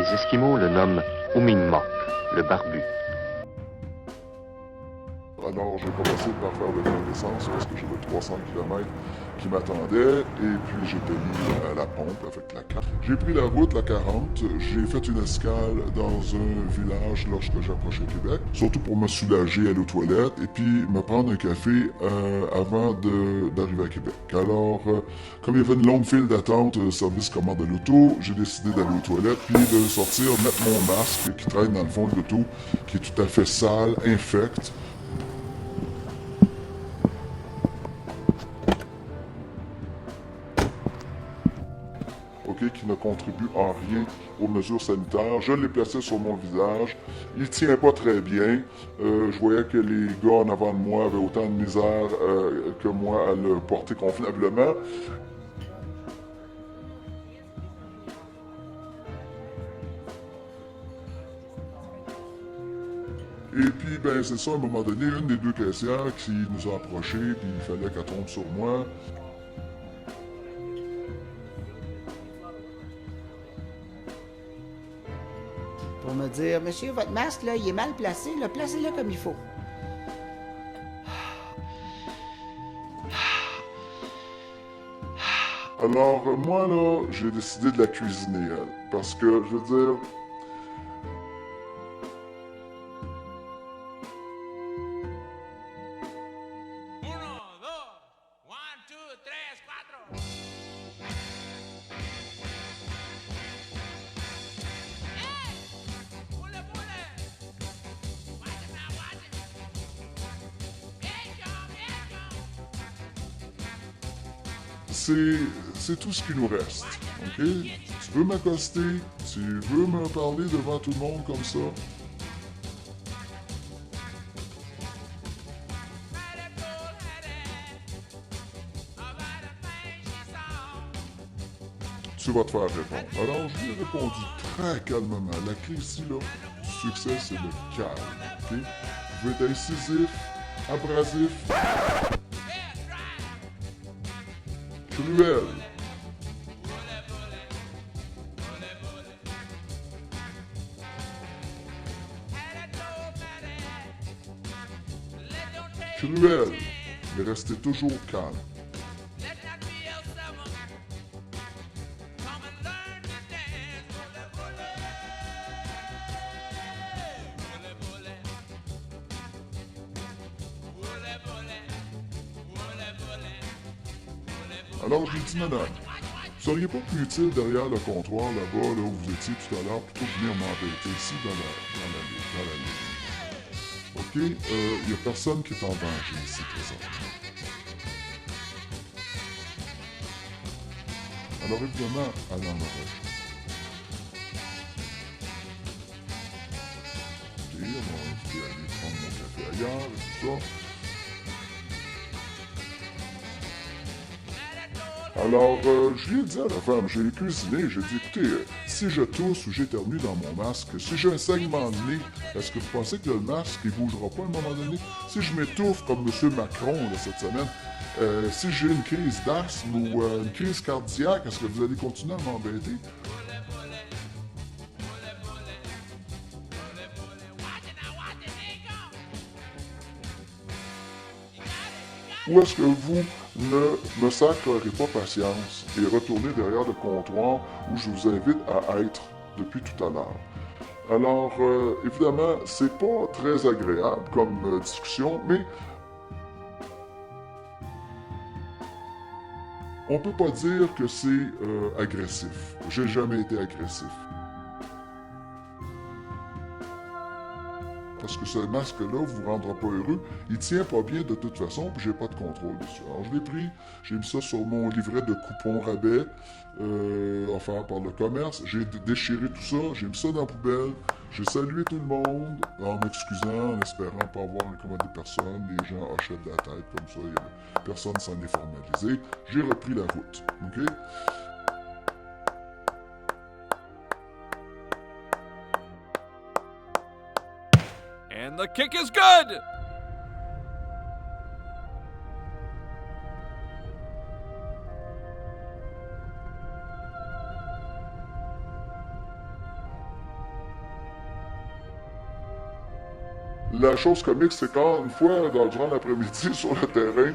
Les Esquimaux le nomment Uminmok, le barbu. Alors, j'ai commencé par faire de connaissance parce que j'avais 300 km qui m'attendaient et puis j'étais mis à la pompe avec la carte. J'ai pris la route, la 40. J'ai fait une escale dans un village lorsque j'approchais Québec, surtout pour me soulager, aller aux toilettes et puis me prendre un café avant d'arriver à Québec. Alors, comme il y avait une longue file d'attente, service commande de l'auto, j'ai décidé d'aller aux toilettes puis de sortir, mettre mon masque qui traîne dans le fond de l'auto, qui est tout à fait sale, infect. Qui ne contribue en rien aux mesures sanitaires. Je l'ai placé sur mon visage. Il tient pas très bien. Je voyais que les gars en avant de moi avaient autant de misère que moi à le porter convenablement. Et puis, ben, c'est ça, à un moment donné, une des deux caissières qui nous a approchés, puis il fallait qu'elle tombe sur moi. Pour me dire, monsieur, votre masque, là, il est mal placé, là, placez-le comme il faut. Alors, moi, là, j'ai décidé de la cuisiner, elle. Parce que, je veux dire, c'est tout ce qui nous reste, ok? Tu veux m'accoster, tu veux me parler devant tout le monde comme ça, tu vas te faire répondre. Alors, je lui ai répondu très calmement. La clé ici, là, du succès, c'est le calme, ok? Je veux être incisif, abrasif, cruel. Cruel, mais restez toujours calme. Alors je lui dis, madame, vous seriez pas plus utile derrière le comptoir là-bas, là où vous étiez tout à l'heure, plutôt que de venir m'embêter ici dans la ligne. OK? Il n'y a personne qui est en danger ici présentement. Alors évidemment, elle en aurait. OK, je vais aller prendre mon café ailleurs et tout ça. Alors, je lui ai dit à la femme, j'ai cuisiné, j'ai dit, écoutez, si je tousse ou j'éternue dans mon masque, si j'ai un saignement de nez, est-ce que vous pensez que le masque, il bougera pas à un moment donné? Si je m'étouffe comme M. Macron là, cette semaine, si j'ai une crise d'asthme ou une crise cardiaque, est-ce que vous allez continuer à m'embêter? Ou est-ce que vous ne me sacrerez pas patience et retournez derrière le comptoir où je vous invite à être depuis tout à l'heure? Alors, évidemment, c'est pas très agréable comme discussion, mais on peut pas dire que c'est agressif. J'ai jamais été agressif. Parce que ce masque-là vous rendra pas heureux. Il tient pas bien de toute façon, puis j'ai pas de contrôle dessus. Alors je l'ai pris, j'ai mis ça sur mon livret de coupons rabais offert par le commerce. J'ai déchiré tout ça, j'ai mis ça dans la poubelle. J'ai salué tout le monde en m'excusant, en espérant pas avoir incommodé personne. Les gens hochaient de la tête comme ça, personne s'en est formalisé. J'ai repris la route, ok? And the kick is good! La chose comique, c'est quand, une fois, durant l'après-midi, sur le terrain,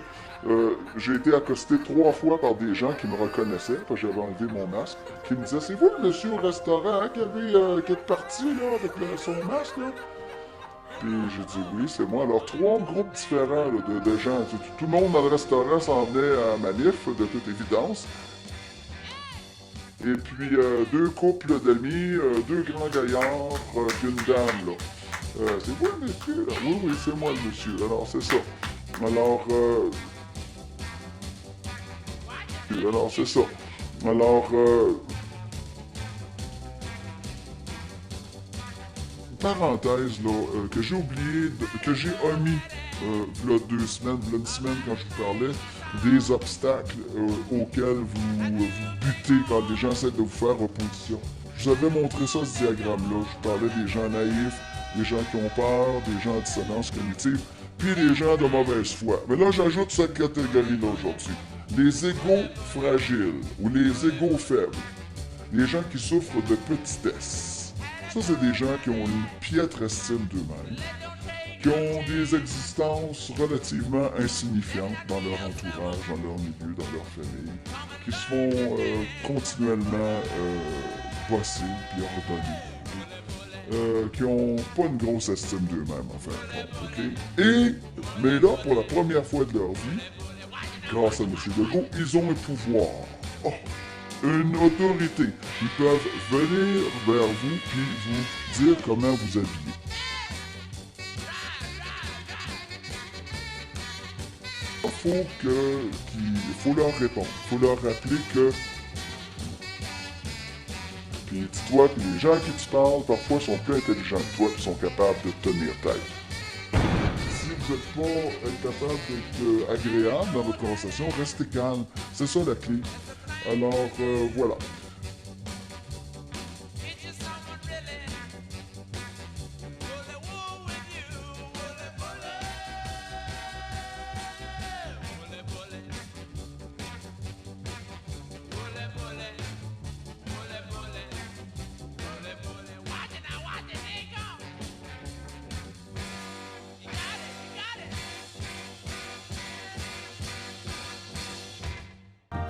j'ai été accosté 3 fois par des gens qui me reconnaissaient, parce que j'avais enlevé mon masque, qui me disaient « C'est vous le monsieur au restaurant hein, qui est parti là, avec son masque là? » Puis j'ai dit « Oui, c'est moi. » Alors 3 groupes différents là, de gens. Tout le monde dans le restaurant s'en venait à manif, de toute évidence. Et puis 2 couples d'amis, 2 grands gaillards, puis une dame là. C'est vous le monsieur là? Oui, c'est moi le monsieur. Alors c'est ça. Alors c'est ça. Alors, parenthèse là, que j'ai oublié, que j'ai omis, là 2 semaines, là une semaine quand je vous parlais, des obstacles auxquels vous butez quand les gens essaient de vous faire opposition. Je vous avais montré ça, ce diagramme-là. Je vous parlais des gens naïfs, des gens qui ont peur, des gens en dissonance cognitive, puis des gens de mauvaise foi. Mais là, j'ajoute cette catégorie-là aujourd'hui. Les égos fragiles ou les égos faibles. Les gens qui souffrent de petitesse. Ça, c'est des gens qui ont une piètre estime d'eux-mêmes, qui ont des existences relativement insignifiantes dans leur entourage, dans leur milieu, dans leur famille, qui se font continuellement bosser puis ordonner, qui ont pas une grosse estime d'eux-mêmes, en fin de compte, OK? Mais là, pour la première fois de leur vie, grâce à M. Legault, ils ont un pouvoir. Oh, une autorité. Ils peuvent venir vers vous puis vous dire comment vous habiller. Il faut leur répondre. Il faut leur rappeler que... Puis dis-toi que les gens à qui tu parles, parfois, sont plus intelligents que toi et sont capables de tenir tête. Si vous n'êtes pas capable d'être agréable dans votre conversation, restez calme. C'est ça la clé. Alors, voilà.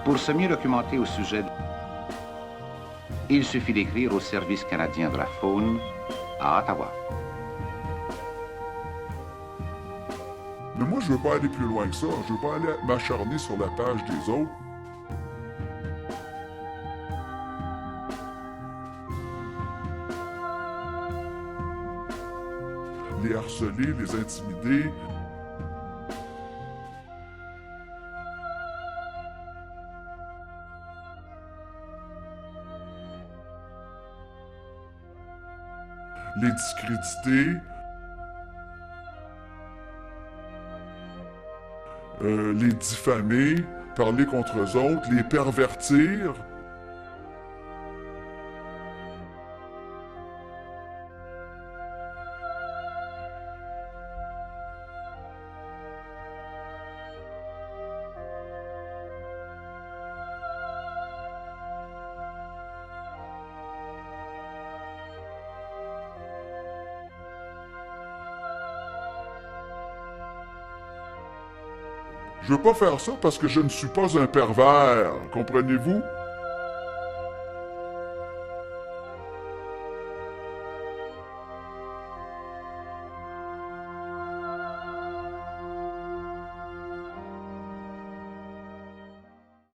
Pour se mieux documenter au sujet, il suffit d'écrire au Service canadien de la faune à Ottawa. Mais moi, je veux pas aller plus loin que ça. Je veux pas aller m'acharner sur la page des autres. Les harceler, les intimider. Les discréditer, les diffamer, parler contre eux autres, les pervertir. Je veux pas faire ça parce que je ne suis pas un pervers, comprenez-vous?